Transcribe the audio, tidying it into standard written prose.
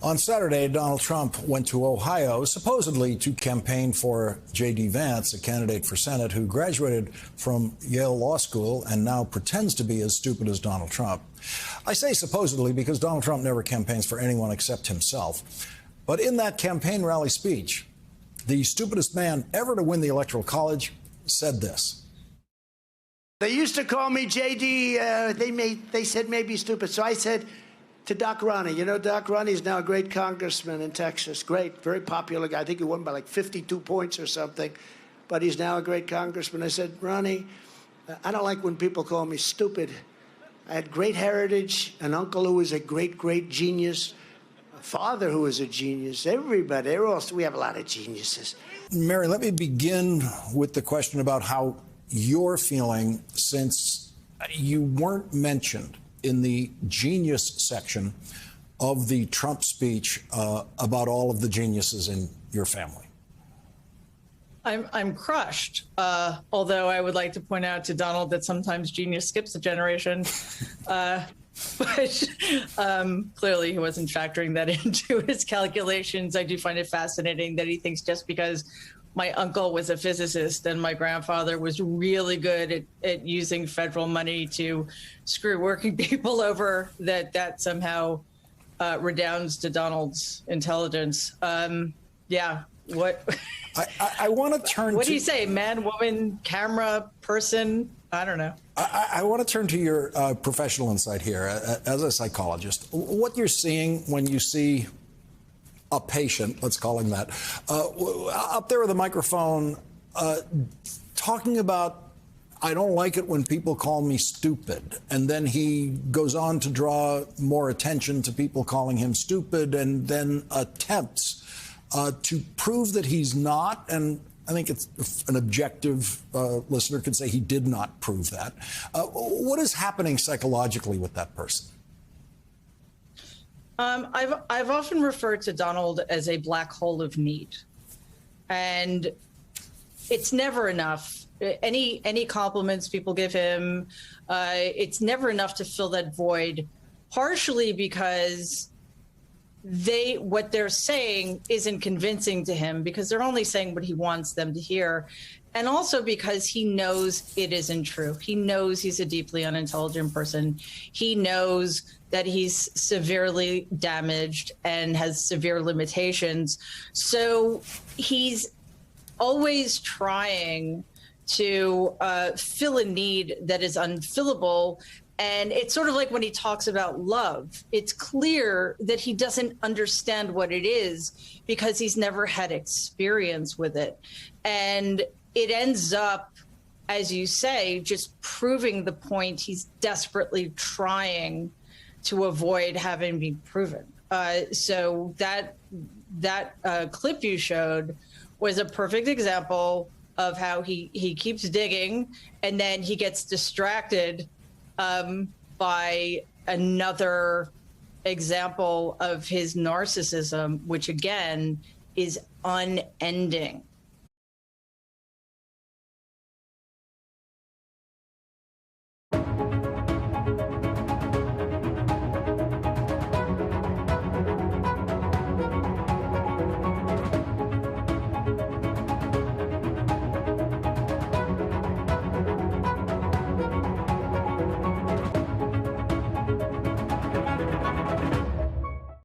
On Saturday, Donald Trump went to Ohio, supposedly to campaign for J.D. Vance, a candidate for Senate who graduated from Yale Law School and now pretends to be as stupid as Donald Trump. I say supposedly because Donald Trump never campaigns for anyone except himself. But in that campaign rally speech, the stupidest man ever to win the Electoral College said this. They used to call me JD. They said maybe stupid. So I said to Doc Ronnie, you know, Doc Ronnie's now a great congressman in Texas. Great, very popular guy. I think he won by like 52 points or something. But he's now a great congressman. I said, Ronnie, I don't like when people call me stupid. I had great heritage, an uncle who was a great genius, a father who was a genius. Everybody, we have a lot of geniuses. Mary, let me begin with the question about how you're feeling since you weren't mentioned in the genius section of the Trump speech about all of the geniuses in your family. I'm crushed, although I would like to point out to Donald that sometimes genius skips a generation. But clearly he wasn't factoring that into his calculations. I do find it fascinating that he thinks just because my uncle was a physicist and my grandfather was really good at using federal money to screw working people over, that somehow redounds to Donald's intelligence. Yeah, what? I want to turn what do you say, man, woman, camera, person? I don't know. I want to turn to your professional insight here as a psychologist. What you're seeing when you see a patient, let's call him that, up there with a microphone talking about, I don't like it when people call me stupid. And then he goes on to draw more attention to people calling him stupid and then attempts to prove that he's not. And I think it's an objective listener could say he did not prove that. What is happening psychologically with that person? I've often referred to Donald as a black hole of need, and it's never enough. Any compliments people give him, it's never enough to fill that void, partially because what they're saying isn't convincing to him because they're only saying what he wants them to hear. And also because he knows it isn't true. He knows he's a deeply unintelligent person. He knows that he's severely damaged and has severe limitations. So he's always trying to fill a need that is unfillable. And it's sort of like when he talks about love, it's clear that he doesn't understand what it is because he's never had experience with it. And it ends up, as you say, just proving the point he's desperately trying to avoid having been proven. So that clip you showed was a perfect example of how he keeps digging and then he gets distracted by another example of his narcissism, which again is unending.